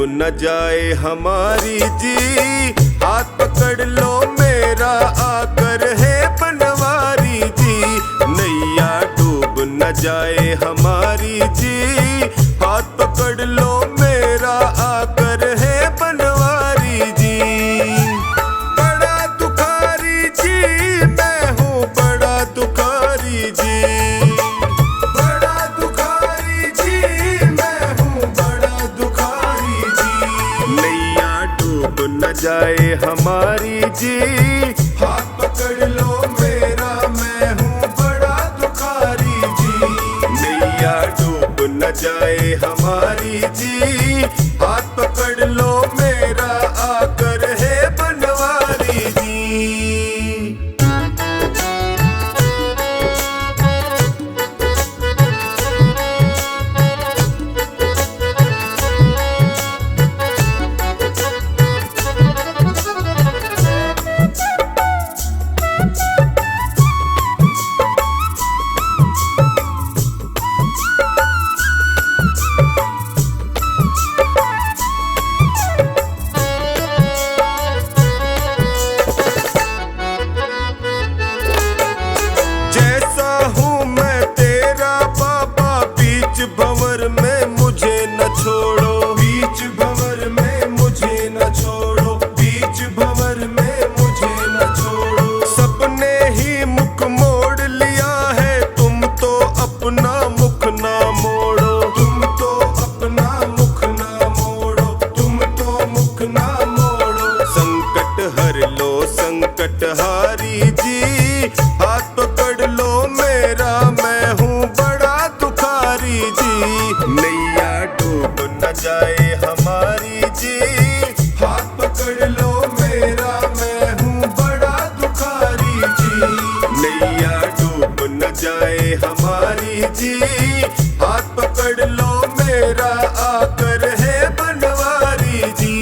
न जाए हमारी जी, हाथ पकड़ लो मेरा आकर है बनवारी जी। नैया डूब न जाए हमारी जी, हाथ पकड़ लो मेरा आकर है बनवारी जी। बड़ा दुखारी जी मैं हूँ, बड़ा दुखारी जी, बड़ा दुखारी जी मैं हूँ, बड़ा दुखारी जी। नैया डूब न जाए हमारी जी, हाथ पकड़ लो मेरा मैं हूँ बड़ा दुखारी जी। नैया डूब न जाए हमारी जी, हाथ पकड़ लो मेरा आकर है बनवारी जी। भंवर में मुझे न छोड़ो, बीच भंवर में मुझे न छोड़ो, बीच भंवर में मुझे न छोड़ो। सबने ही मुख मोड़ लिया है, तुम तो अपना मुख ना मोड़ो, तुम तो अपना मुख ना मोड़ो, तुम तो मुख ना मोड़ो। संकट हर लो संकट हारी जी, हाथ पकड़ लो मेरा मैं हूँ बड़ा दुखारी जी। नैया डूब न जाए हमारी जी, हाथ पकड़ लो मेरा मैं हूँ बड़ा दुखारी जी। नैया डूब न जाए हमारी जी, हाथ पकड़ लो मेरा आकर है बनवारी जी।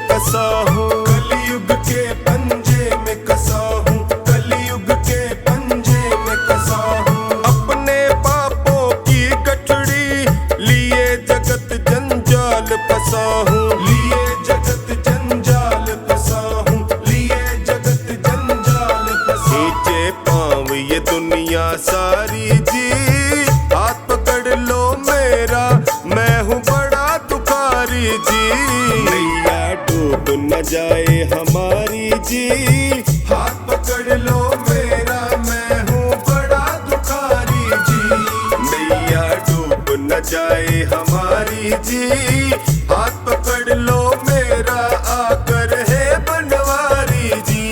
कसा हूँ कलयुग के पंजे में कसा हूँ, कलयुग के पंजे में कसा हूँ। अपने पापों की गठड़ी लिए जगत जंजाल फंसा हूँ, लिए जगत जंजाल फंसा हूँ, लिए जगत जंजाल फंसा। नीचे पाँव ये दुनिया सारी जी, हाथ पकड़ लो मेरा मैं हूँ बड़ा दुखारी जी। डूब न जाए हमारी जी, हाथ पकड़ लो मेरा मैं हूँ बड़ा दुखारी जी। नैया डूब न जाए हमारी जी, हाथ पकड़ लो मेरा आकर है बनवारी जी।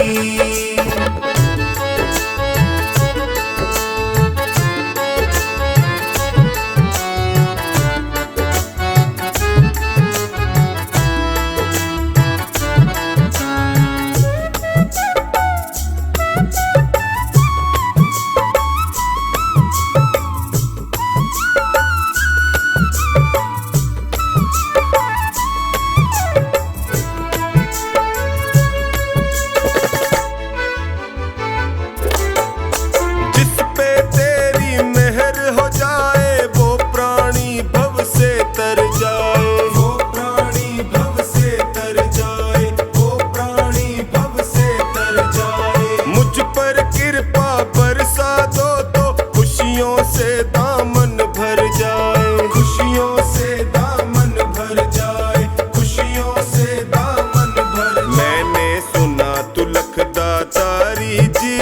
से दामन भर जाए, खुशियों से दामन भर जाए, खुशियों से दामन भर जाए। मैंने सुना तू लखदातारी जी,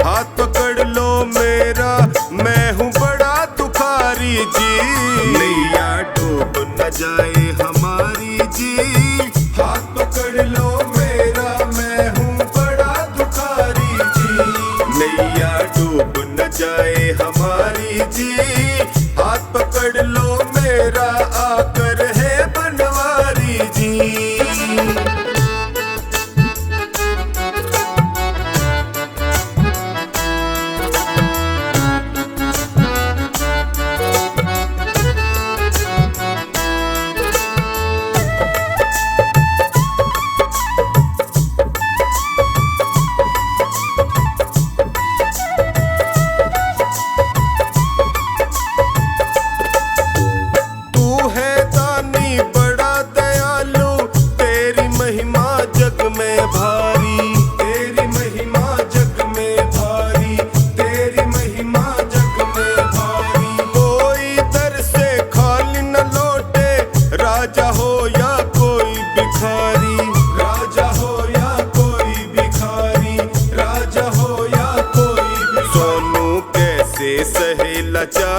हाथ पकड़ लो मेरा मैं हूँ बड़ा दुखारी जी। नैया डूब न जाए हमारी जी, हाथ पकड़ लो मेरा मैं हूँ बड़ा दुखारी जी। नैया डूब न जाए हमारी जी, हाथ पकड़ लो मेरा आकर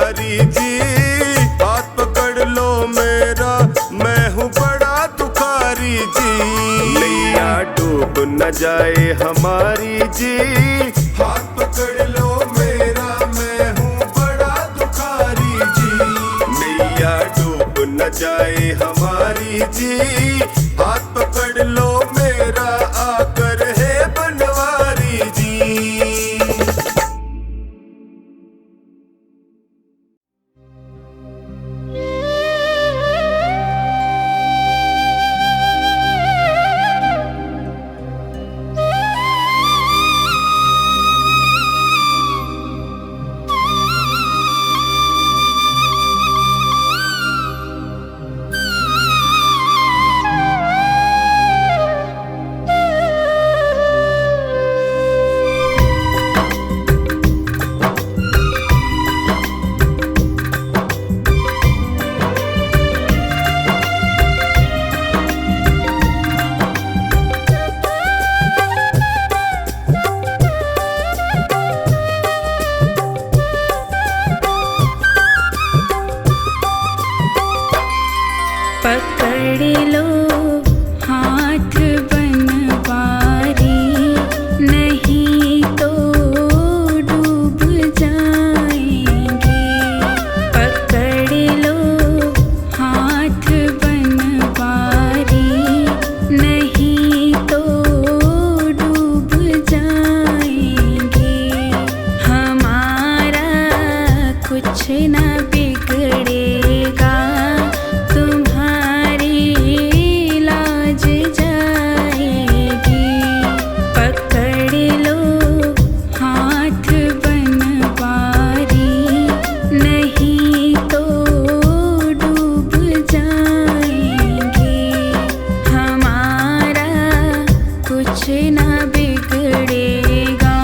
दुखारी जी, हाथ पकड़ लो मेरा, मैं हूँ बड़ा दुखारी जी। नैया डूब न जाए हमारी जी, हाथ पकड़ लो मेरा, मैं हूँ बड़ा दुखारी जी। नैया डूब न जाए हमारी जी, हाथ पकड़ लो मेरा, आकर है बनवारी जी। पकड़ लो हाथ बनवारी, नहीं तो डूब जाएंगे। पकड़ लो हाथ बनवारी, नहीं तो डूब जाएंगे। हमारा कुछ ना बिगड़ेगा,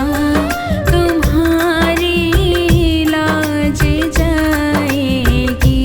तुम्हारी लाज जाएगी।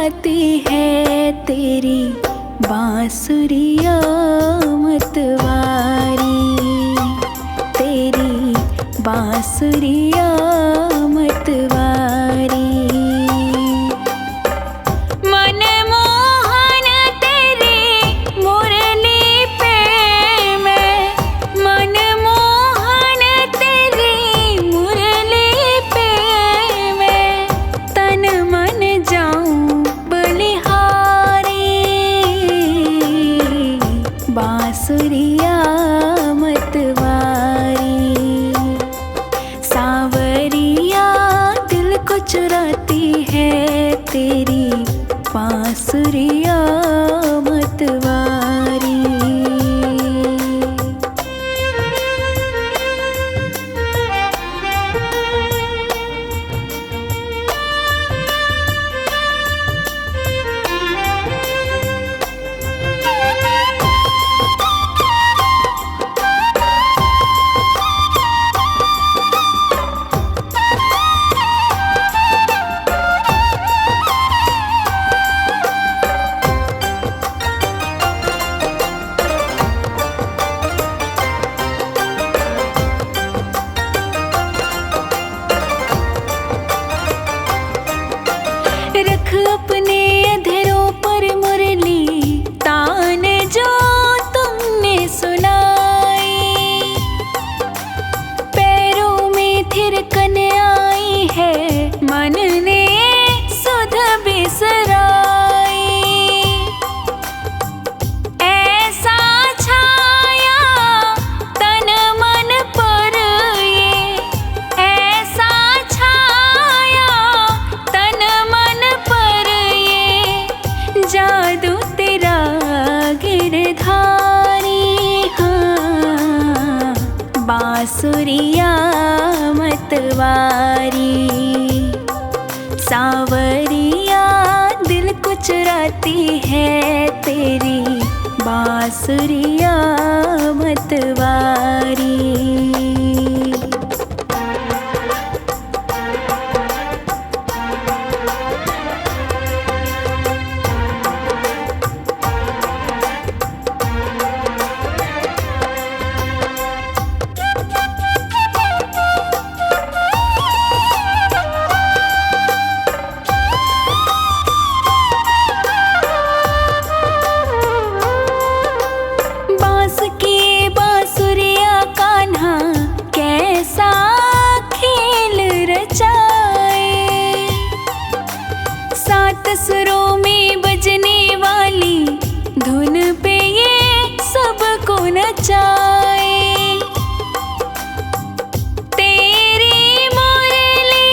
चुराती है तेरी बांसुरिया मतवारी, तेरी बांसुरिया मतवारी। मनमोहन तेरी मुरली पे मैं, मनमोहन तेरी मुरली पे मैं तन मन जाऊं बलिहारी, बांसुरिया मतवारी। सांवरिया दिल को चुराती है तेरी बांसुरिया मतवारी। रख अपने अधरों पर मुरली तान जो तुमने सुनाई, पैरों में थिरकन आई है मन ने सुध बिसराई। ऐसा छाया तन मन पर ये, ऐसा छाया तन मन पर ये जादू तेरा गिरधारी। हाँ, बांसुरिया मतवारी। सांवरिया दिल को चुराती है तेरी बांसुरिया मतवारी। बांस की बांसुरिया कान्हा कैसा खेल रचाए, सात सुरों में बजने वाली धुन पे ये सबको नचाए। तेरी मुरली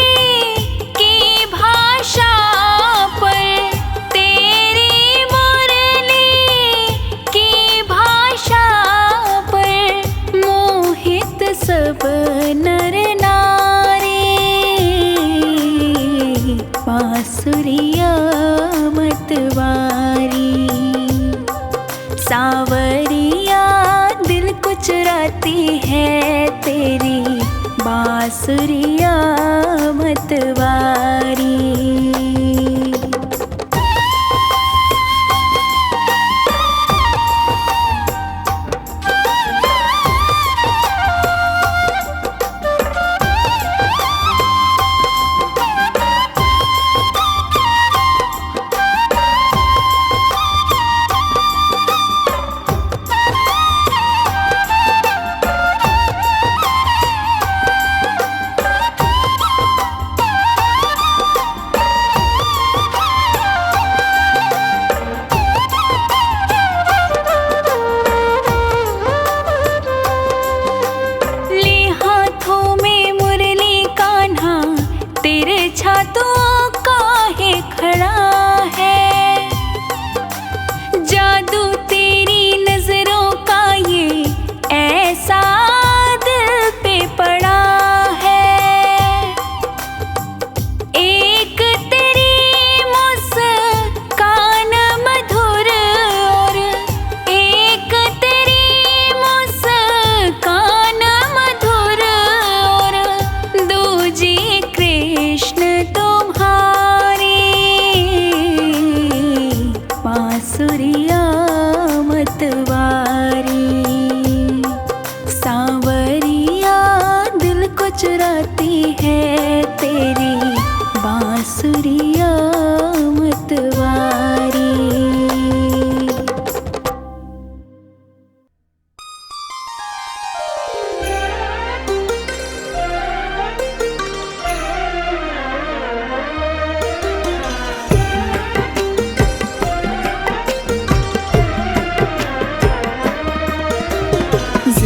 की भाषा पर, तेरी मुरली की भाषा पर मोहित सब नर नारी, बांसुरिया मतवारी। सांवरिया दिल को चुराती है तेरी बांसुरिया मतवारी।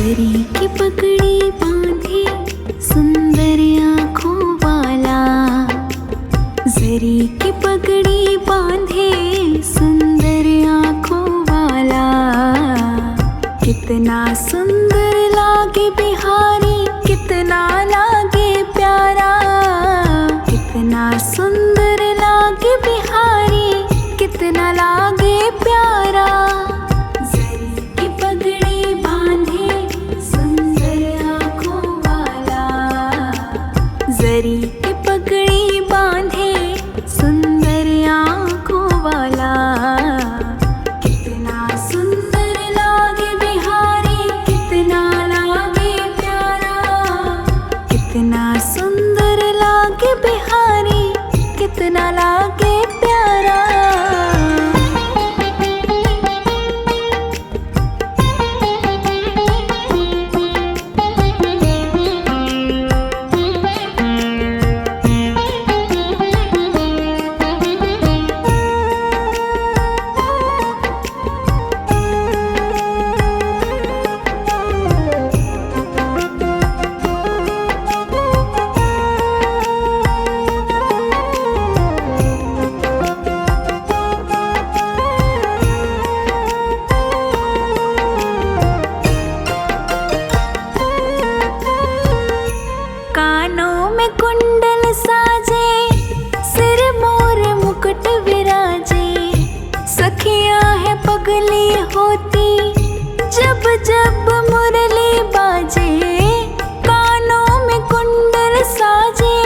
जरी की पगड़ी बांधे सुंदर आँखों वाला, जरी की पगड़ी बांधे सुंदर आँखों वाला। कितना सुंदर लागे बिहारी, कितना लागे प्यारा, कितना सुंदर लागे बिहारी, कितना लागे प्यारा। जरी की पगड़ी बांधे सुंदर आँखों वाला, जरी की पगड़ी बांधे सुंदर आँखों वाला। कितना सुंदर लागे बिहारी, कितना लागे प्यारा, कितना सुंदर लागे बिहारी, कितना लागे प्यारा। कानों में कुंडल साजे, सिर मोर मुकुट विराजे। सखियां है पगली होती जब जब मुरली बाजे। कानों में कुंडल साजे,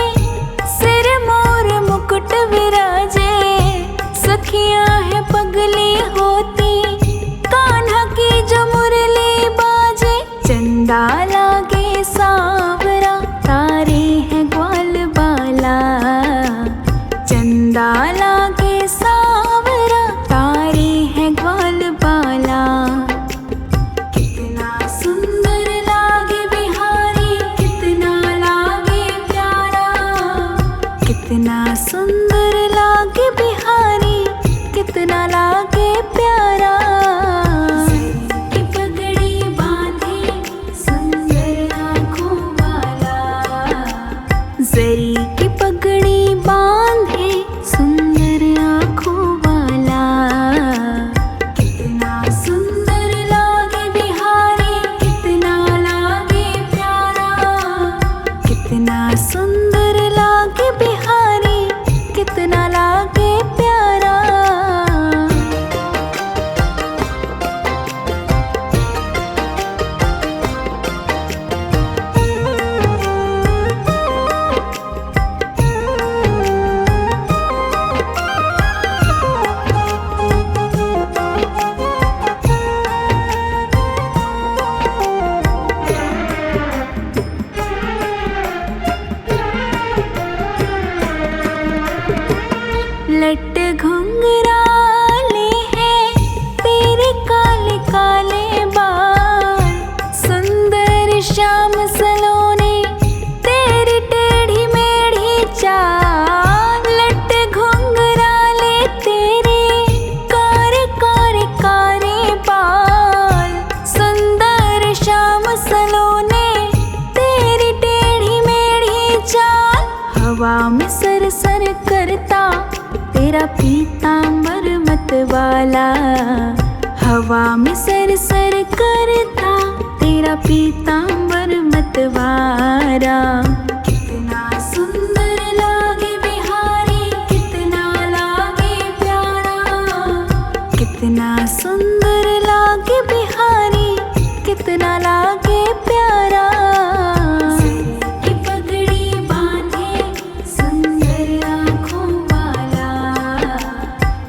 सिर मोर मुकुट विराजे। सखियां है पगली होती कान्हा की जो मुरली बाजे। चंदा लागे सांवरा, तारे हैं ग्वाल बाला। चंदा लागे सांवरा, तारे हैं ग्वाल बाला। कितना सुंदर लागे बिहारी, कितना लागे प्यारा, कितना सुंदर लागे बिहारी, कितना लागे प्यारा। की पगड़ी बांधे सुंदर आँखों वाला, जरी की पगड़ी बांधे सुंदर आँखों वाला। कितना सुंदर लागे बिहारी, कितना लागे प्यारा, कितना सुंदर लागे बिहारी, कितना लागे प्यारा। लट घुंघराले हैं तेरे काले काले बाल। सुंदर श्याम सलोने तेरी टेढ़ी मेढ़ी चाल। लट घुंघराले तेरे कारे कारे कारे बाल। सुंदर श्याम सलोने तेरी टेढ़ी मेढ़ी चाल। हवा में सर सर करता तेरा पीतांबर मतवाला। हवा में सर सर करता तेरा पीतांबर मतवारा। कितना सुंदर लागे बिहारी, कितना लागे प्यारा, कितना सुंदर लागे बिहारी, कितना लागे प्यारा। की पगड़ी बांधे सुंदर आँखों वाला,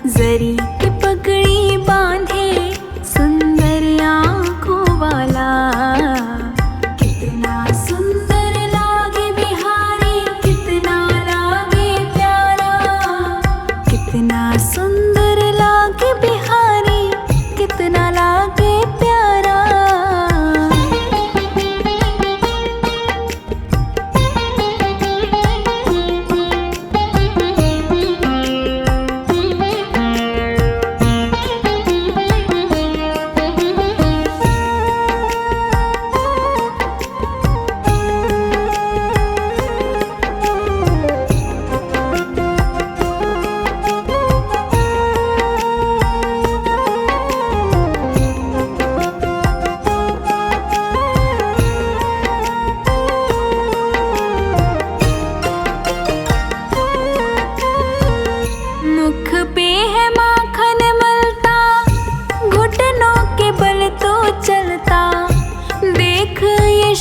जरी की पगड़ी बांधे सुंदर आँखों वाला। कितना सुंदर लागे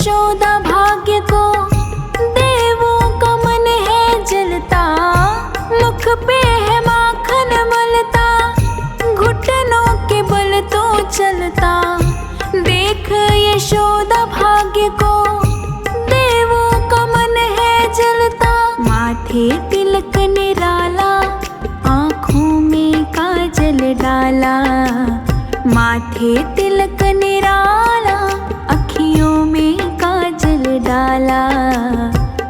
यशोदा भाग्य को देवों का मन है जलता, मुख पे है माखन मलता, घुटनों के बल तो चलता। देख यशोदा भाग्य को देवों का मन है जलता। माथे तिलक निराला, आँखों में काजल डाला, माथे तिलक निराला, अखियों में काजल डाला।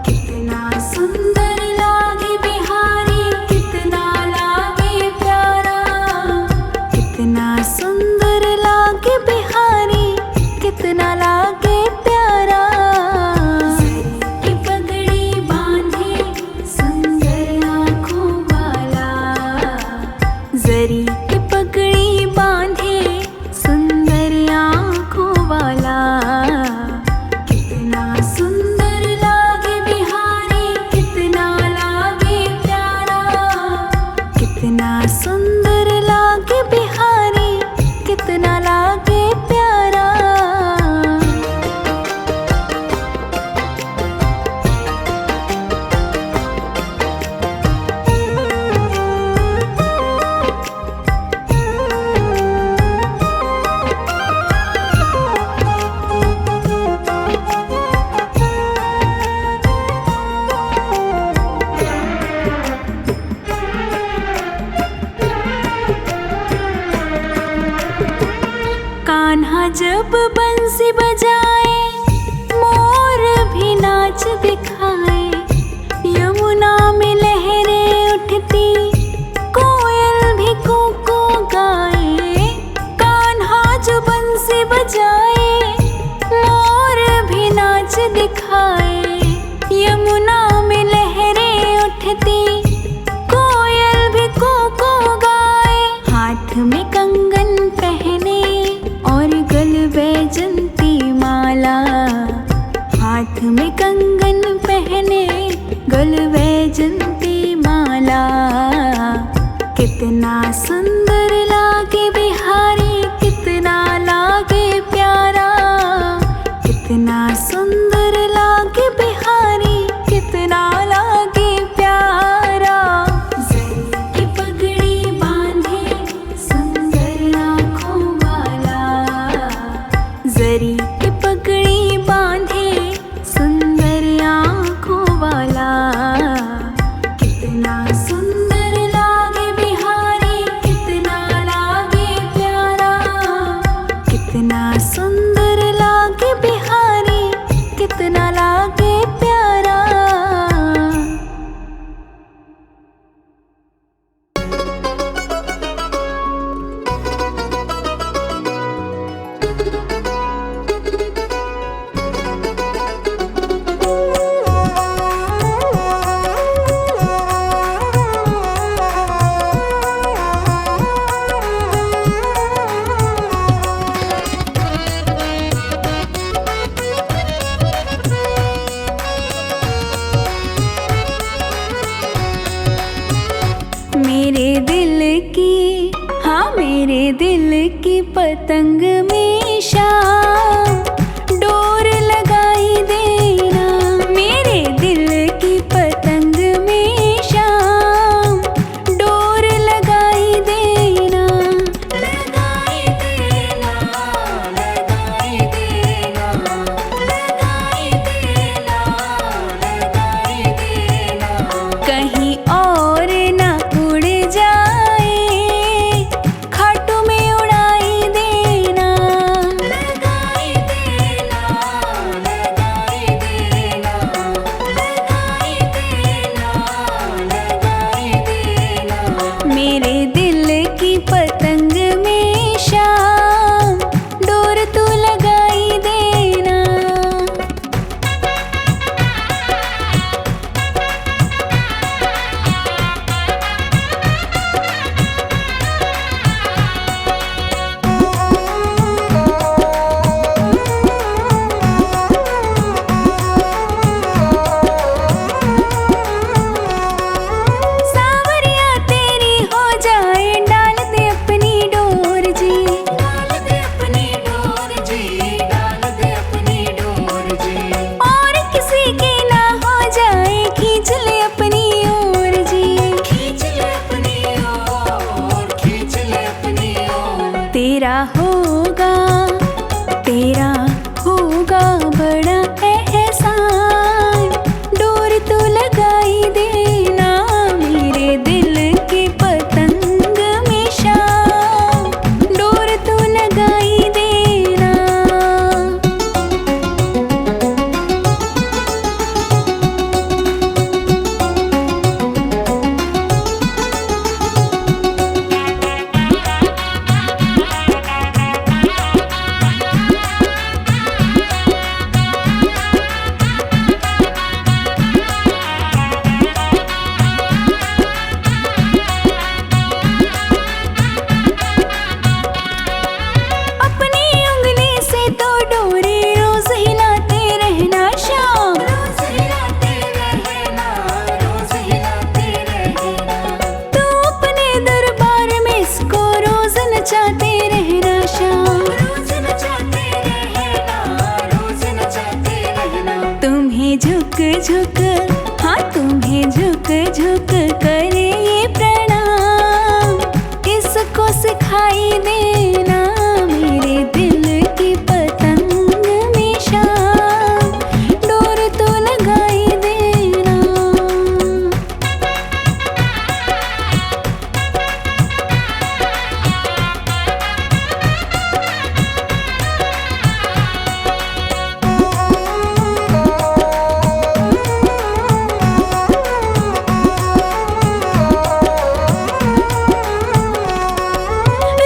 कितना सुंदर लागे बिहारी, कितना लागे प्यारा, कितना सुंदर लागे बिहारी, कितना लागे प्यारा। जरी की पगड़ी बांधे सुंदर आँखों वाला, जरी की पगड़ी बांधे सुंदर आँखों वाला। कितना सुंदर लागे बिहारी, कितना लागे प्यारा, कितना सुंदर लागे बिहारी, कितना लागे प्यारा। कान्हा जब बंसी बजाए, मोर भी नाच दिखाए, यमुना में लहरें उठती, कोयल भी कूकू गाए। कान्हा जो बंसी बजाए, मोर भी नाच दिखाए, यमुना में लहरें उठती, कोयल भी कूकू गाए। हाथ में कंगन पहने और गल वैजंती माला, हाथ में कंगन पहने गल वैजंती माला। कितना सुंदर लागे बिहारी, कितना लागे प्यारा, कितना सुंदर लागे बिहारी, कितना लागे प्यारा। जरी की पगड़ी बांधे सुंदर आँखों वाला, जरी की पगड़ी बांधे सुंदर आँखों वाला। कितना सुंदर लागे बिहारी, कितना लागे प्यारा, कितना सुंदर लागे बिहारी, कितना लागे प्यारा। मेरे दिल की, हाँ मेरे दिल की पतंग में शाम डोर लगाई देना। मेरे दिल की पतंग में शाम डोर लगाई देना। लगाई देना, लगाई देना, लगाई देना, लगाई देना। कहीं और ना उड़ जाए, खाटू में उड़ाई देना। लगाई तुम्हें झुक झुक, हाँ तुम्हें झुक झुक करे ये प्रणाम। इसको सिखाई देना मेरे दिल की पतंग में शाम, डोर तो लगाई देना।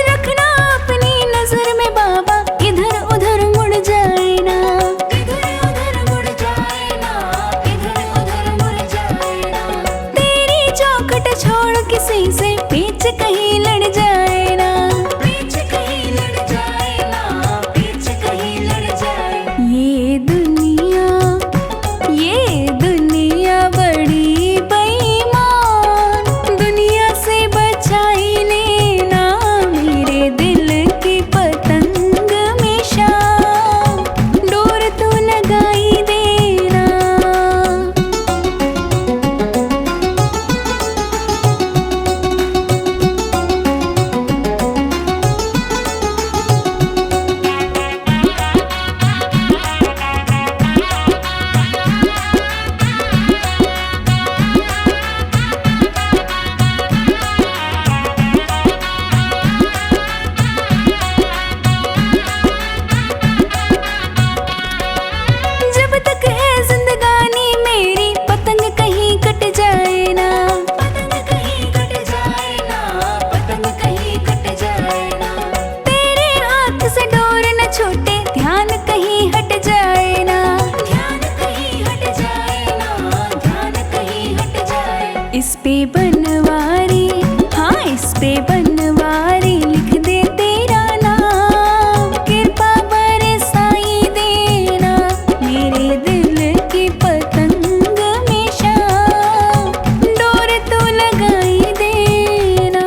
रखना अपनी नजर में बाबा, इधर उधर मुड़ जाए ना, इधर उधर मुड़ जाए ना, इधर उधर मुड़ जाए ना। तेरी चौखट छोड़ किसी से पीछ कहीं लड़ जाए ना, पीछ कहीं लड़ जाए ना, पीछ कहीं लड़ जाए। ये दुनिया बड़ी बेईमान, दुनिया से बचाई लेना मेरे दिल की पतंग में शाम, डोर तो लगाई देना। जब तक है जिंदगानी मेरी, पतंग कहीं कट जाए ना, पतंग कहीं कट जाए ना, पतंग कहीं कट जाए ना। तेरे हाथ से डोर न छूटे, ध्यान कहीं हट जाए ना, ध्यान कहीं हट जाए ना, ध्यान कहीं हट जाए। इस पे बनवारी, हाँ इस पे बनवारी लिख दे तेरा नाम, कृपा बरसाई देना मेरे दिल की पतंग में शाम, डोर तो लगाई देना।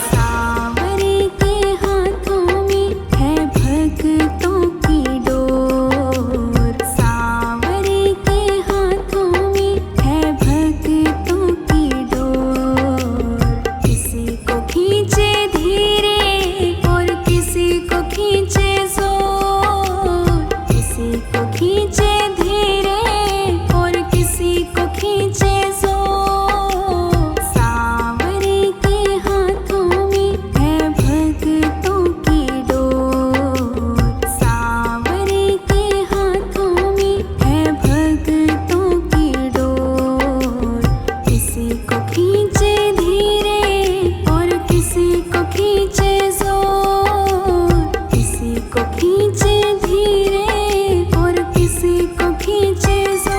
सावरे के हाथों में है भक्तों की डोर, सावरे के हाथों में है भक्तों की डोर। किसी को खींचे धीरे और किसी को खींचे जोर, किसी को खींचे धीरे और किसी को खींचे जोर। सावरे के हाथों में है भक्तों की डोर, सावरे के हाथों में है भक्तों की डोर। किसी को खींचे धीरे और किसी को खींचे जोर, किसी को खींचे धीरे और किसी को खींचे जोर।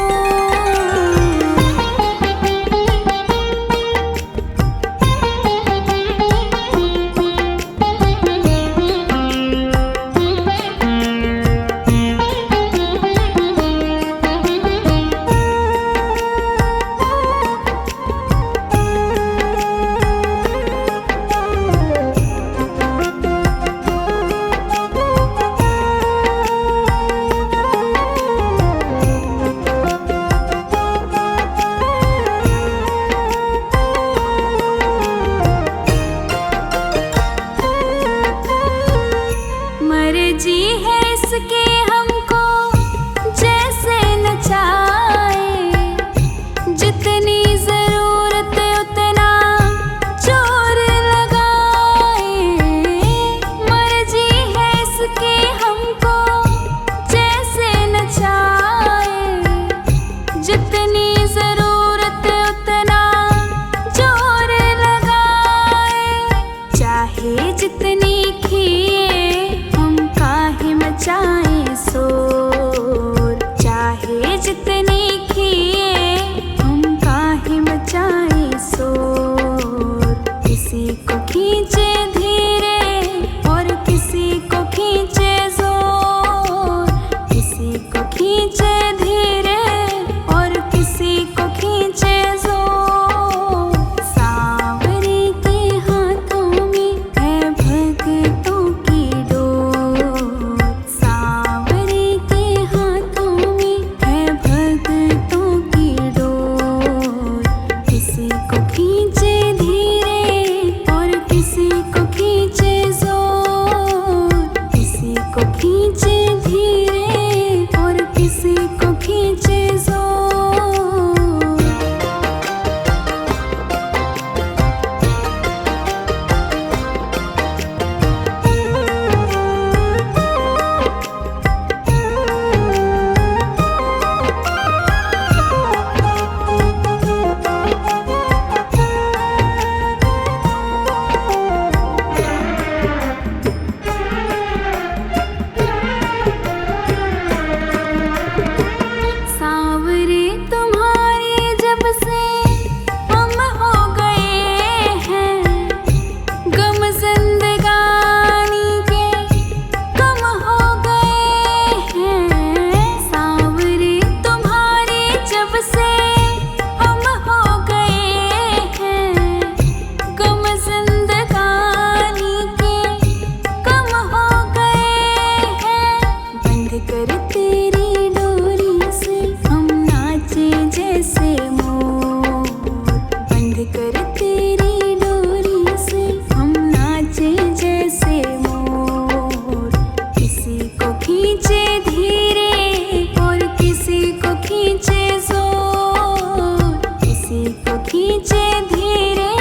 मर्जी है इसके हमको जैसे नचाए, जितनी जरूरत उतना जोर लगाए। मर्जी है इसके हमको जैसे नचाए, जितनी जरूरत उतना जोर लगाए। चाहे जितनी खिए हम काहे मचाए सो खींचे धीरे और किसी को खींचे जोर। सांवरे तुम्हारे जब से हम हो गए हैं, गम जिंदगानी के कम हो गए हैं। सांवरे तुम्हारे जब से हम हो गए हैं, गम जिंदगानी के कम हो गए हैं। बंद कर तेरी डोरी से हम नाचे जैसे मोर। बंद कर तेरी डोरी से हम नाचे जैसे मोर। किसी को खींचे धीरे और किसी को खींचे जोर। किसी को खींचे धीरे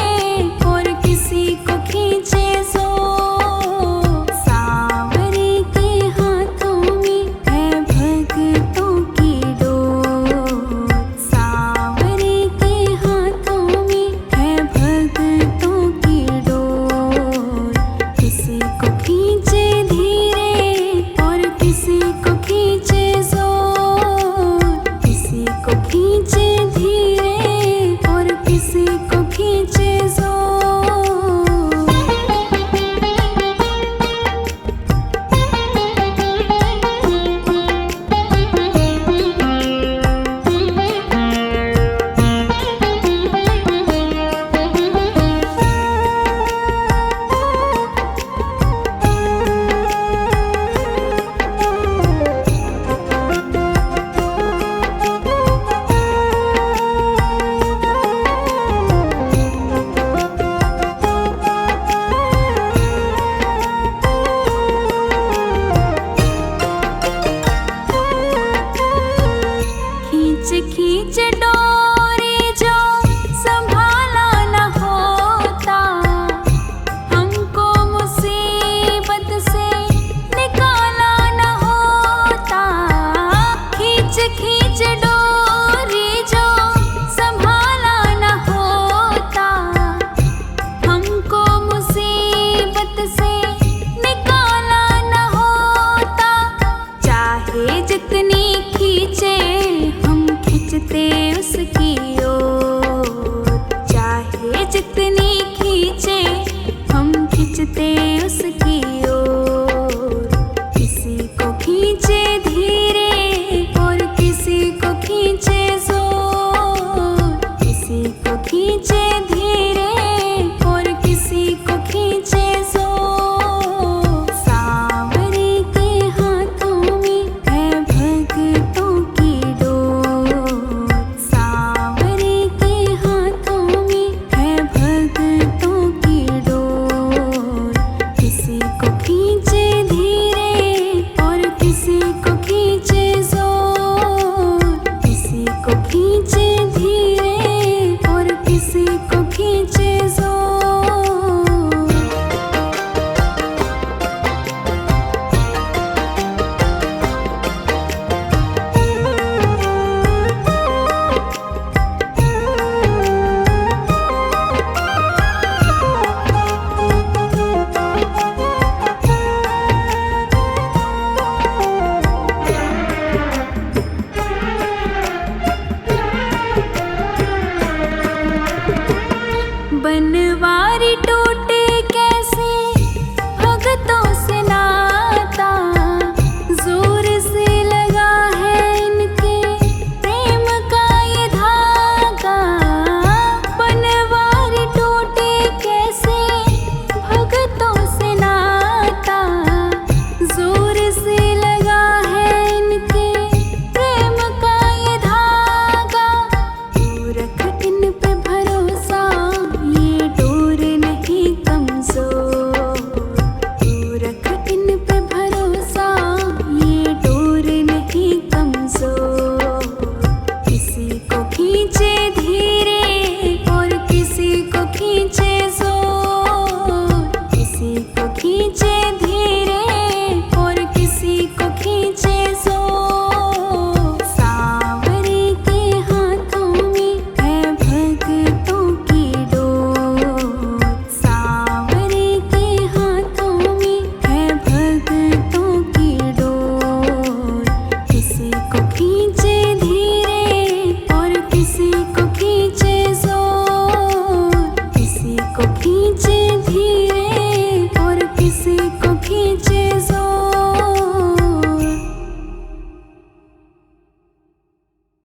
और किसी को खींचे जोर। सांवरे के हाथों में है भक्तों की डोर। सांवरे के हाथों में है भक्तों की डोर। किसी को खींचे धीरे और किसी को खींचे जोर। किसी को खींचे धीरे और किसी को खींचे जोर। खींच खींच डोरी जो संभाला न होता, हमको मुसीबत से निकाला न होता। खींच खींच डोरी जो संभाला न होता, हमको मुसीबत से निकाला न होता। चाहे जितनी खींचे हम खींचते उसकी